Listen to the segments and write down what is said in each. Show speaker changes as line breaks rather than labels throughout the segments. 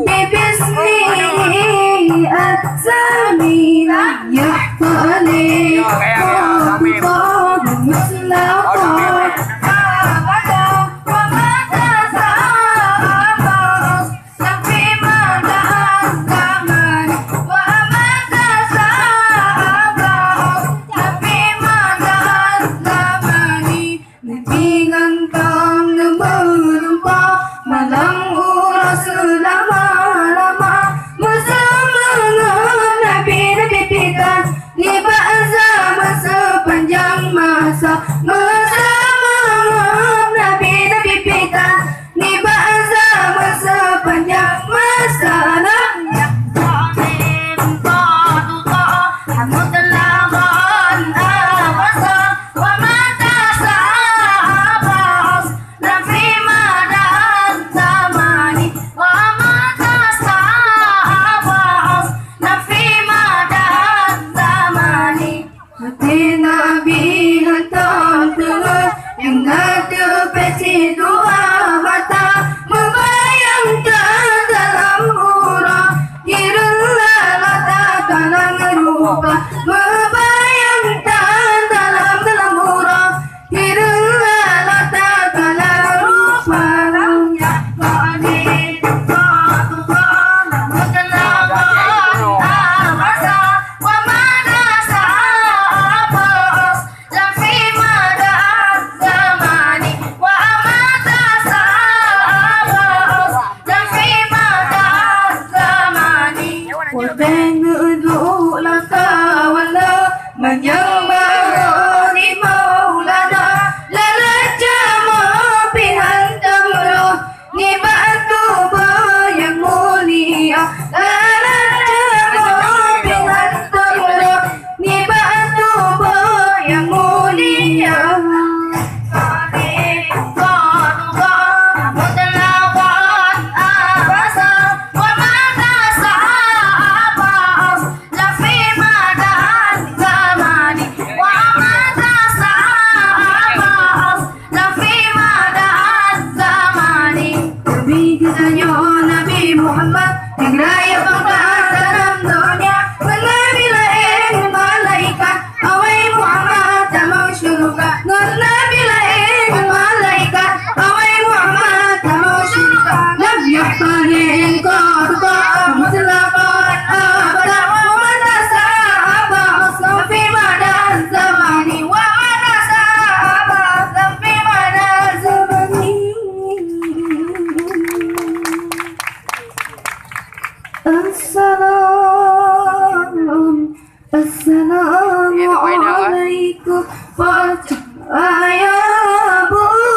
ببسمه السمي يحتلي طاب مطلقا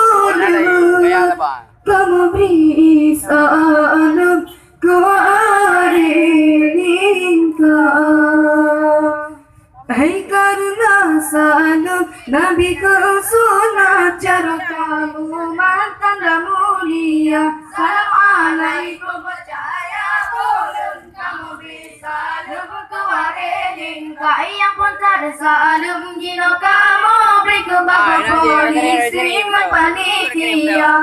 Assalamualaikum kamu beri salam kewarilingka. Hai karena salam Nabi ke sunat cara kamu mantan dan mulia. Assalamualaikum percaya boleh kamu beri salam kewarilingka. Yang pun tak ada salam jino kamu beri ke bapak polisi panitia.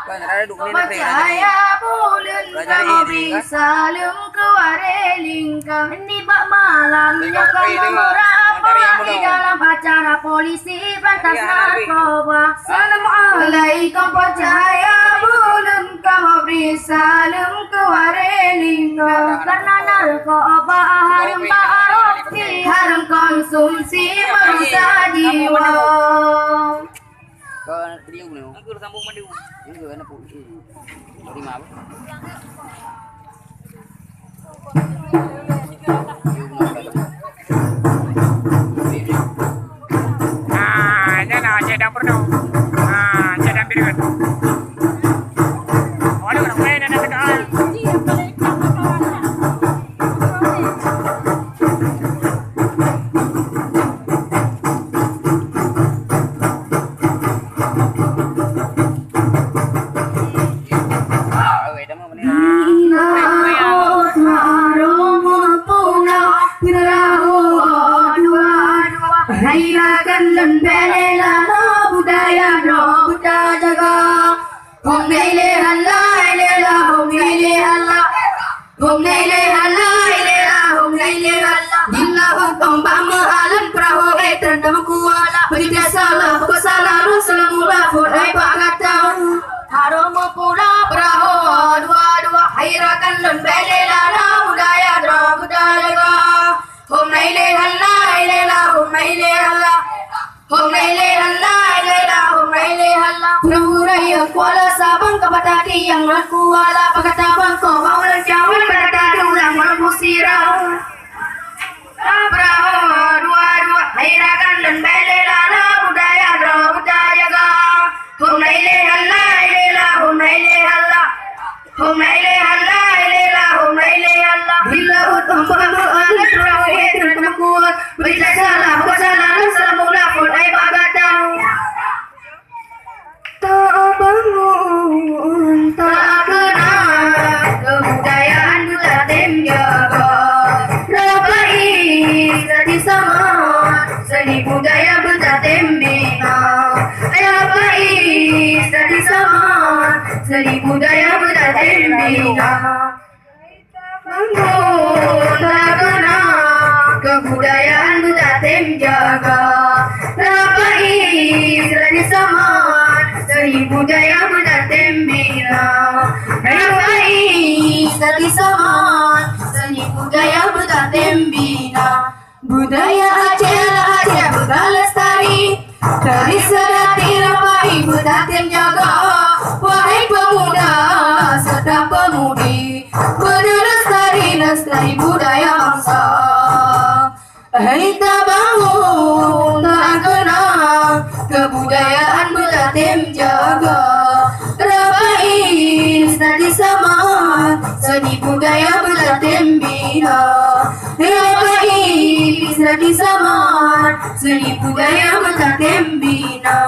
Percaya bulan kamu bisa lem kewarelingka. Ini bak malamnya kamu merapat di dalam acara polisi berantas narkoba. Assalamualaikum percaya bulan kamu bisa lem kewarelingka. Karena narkoba haram ta'arufi, haram konsumsi merusak jiwa.
Video này nó cứ sambung mandi ini juga enak pun terima apa jangan jadi perlu jadi pirut waduh orang main ada tegal
Hum ile Allah, Hôm nay lê la hôm nay lê la Dilla utong bama alan praho etan kuala Berita salah kesalahan selamula pun bagatau Haro pula praho dua hairakan lon bele la budaya budaya Hôm nay lê la hôm nay lê la Hôm nay lê la hôm nay lê la Pura kuala sabang kepada yang kuala pagkatabang ko maulan jawin pada ulang malam musira Abraho dua hairakan dan bele la budaya ga Hôm nay lê la hôm nay lê la Hôm nay lê la hôm nay lê la Bila utang pamahalan prawo etan kuat berita salah kesalahan selamula pun bagatau Tak bangun, tak kenal kebudayaan kita jaga Rabai jadi sama seni budaya kita bina Rabai jadi sama seni budaya kita bina Bangun, tak kenal kebudayaan kita jaga Rabai jadi sama seni budaya kita bina Rabai jadi sama seni budaya kita bina Budaya Aceh budaya lestari dari sedati Rabai kita jaga Wahai pemuda serta pemudi lestari budaya bangsa Kita bangun tak kenal kebudayaan kita jaga Rabai tadi sama seni budaya kita bina Rabai tadi sama seni budaya kita bina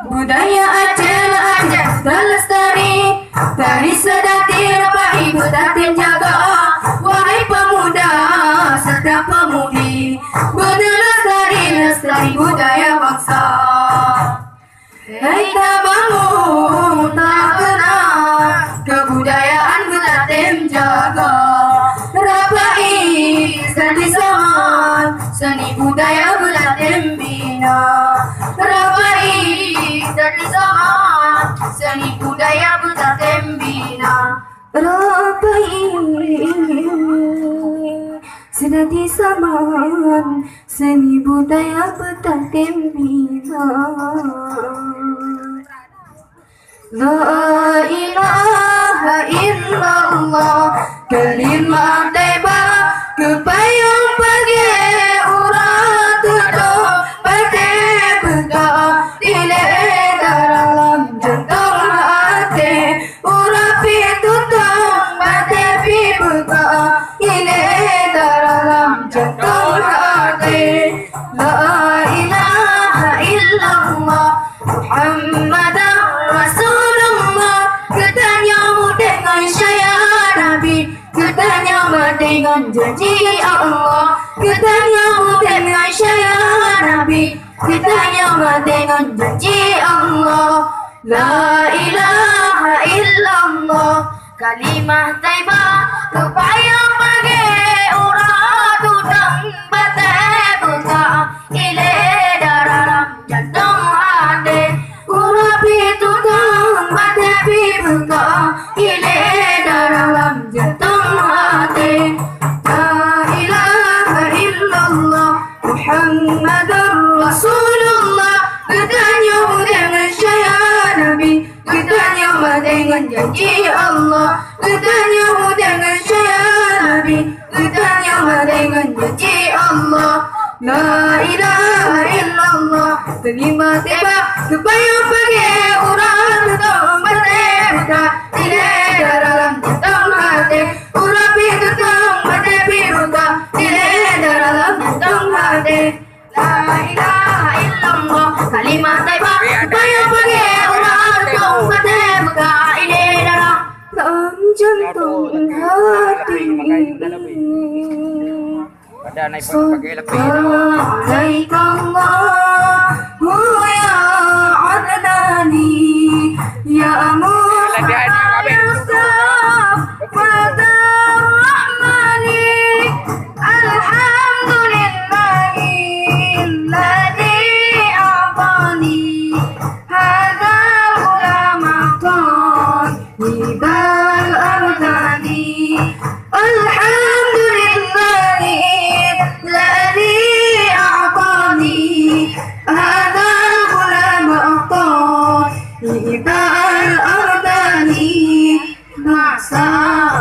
Budaya Aceh dan lestari dari sedati Rabai kita jaga Wahai pemuda serta pemudi lestari budaya bangsa Kita bangun tak kenal kebudayaan kita jaga Rabai seni sama seni budaya kita bina Rabai seni sama seni budaya kita bina Rabai sedati saman seni budaya betatim bina La ilaha illallah kalimat thayyibah kepayung pagi urat tudung pate bega dile dalam jantung hati urat pitutong pate bega dile dalam jantung hati La ilaha illallah Muhammadan Rasulullah Katanya dengan syariat Nabi Katanya dengan janji Allah Katanya dengan syariat Nabi Katanya dengan janji Allah La ilaha illallah Kalimah thayyibah kepayung pagi urat tudang batai buka ile dalam jantung hati urat tudang batai buka ile dalam jantung hati La ilaha illallah Muhammadur Rasulullah Katanya dengan syariat Nabi Katanya dengan janji Allah Katanya dengan syariat Nabi Katanya dengan janji Allah La ilaha illallah Terima tiba supaya pagi urat tudung bertebka Tidak dalam jantung hati urat tudung bertebka Tidak dalam jantung hati La ilaha illallah Kalimat thayyibah supaya pagi urat tudung bertebka Tidak dalam jantung hati
Pada naik pakai lebih.
Alaikallahu ya adnani ya amur Yusuf Fatah Bidal ardani masa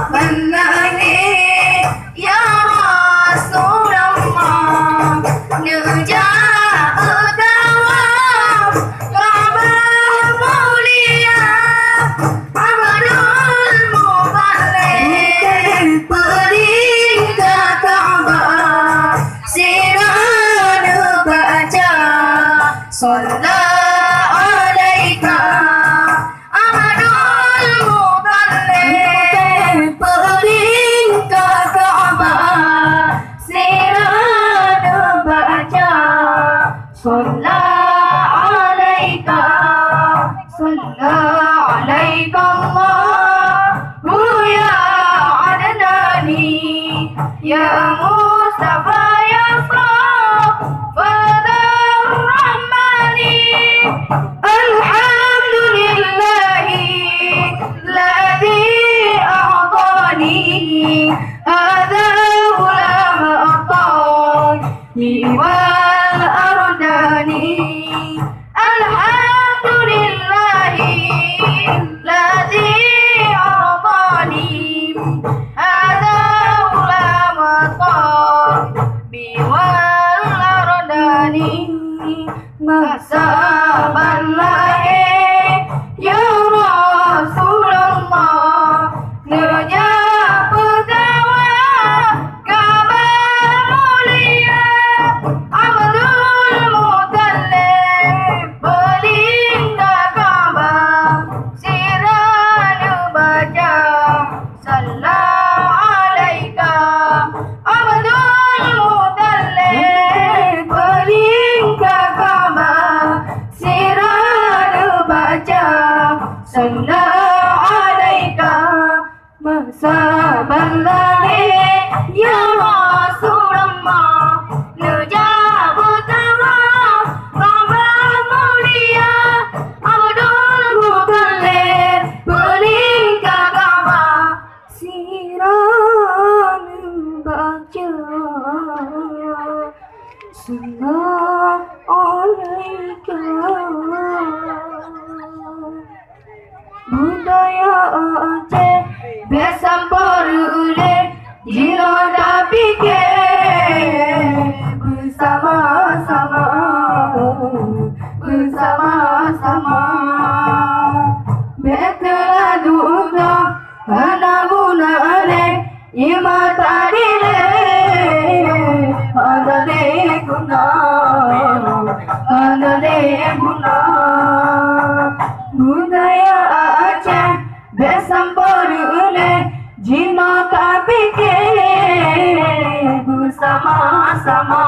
balani ya Rasulullah nujah utawa Kaabah mulia Abdul Muttalib peringkat Kaabah sirah baca Sallallahu alaika Abdul Muttalib peringkat Kaabah sirah baca Sallallahu alaika Sallallahu alaika Allahu ya Adnani ya Mustafa ya Safa الحمد لله الذي أعطاني هذا غلام أعطاني والأرداني الحمد لله الذي أعطاني هذا غلام أعطاني والأرداني masa balai ya Rasulullah nerja pegawa Kaabah mulia Abdul Muttalib pelingkar Kaabah sirah baca sallallahu alaika Abdul Muttalib pelingkar sirah baca sallallahu alaika masa balai ya Rasulullah nujah utawa Kaabah mulia Abdul Muttalib pelingkar Kaabah sirah baca sallallahu alaika budaya Aceh biasa berulek jino dah fikir bersama-sama betelah duga hana guna alek ima tadile adale guna budaya Aceh bersambur oleh jino tak fikir bersama-sama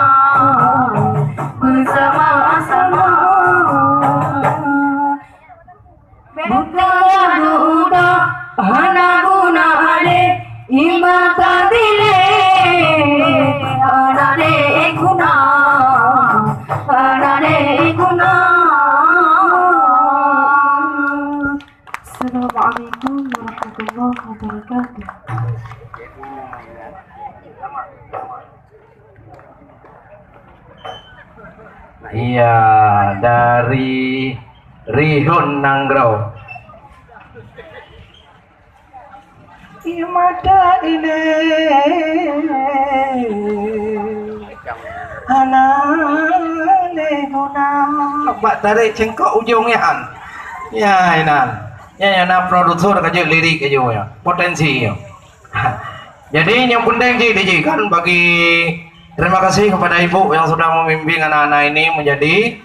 betelah duga hana guna alek ima tadile adale guna Assalamualaikum warahmatullahi wabarakatuh.
Iya, dari Rihun Nanggrau. Mata ini anane guna bak tarik cengkok ujungnya han ya inan ya na produser kerja lirik aja ya potensi ya. Jadi yang penting sih kan bagi terima kasih kepada ibu yang sudah membimbing anak-anak ini menjadi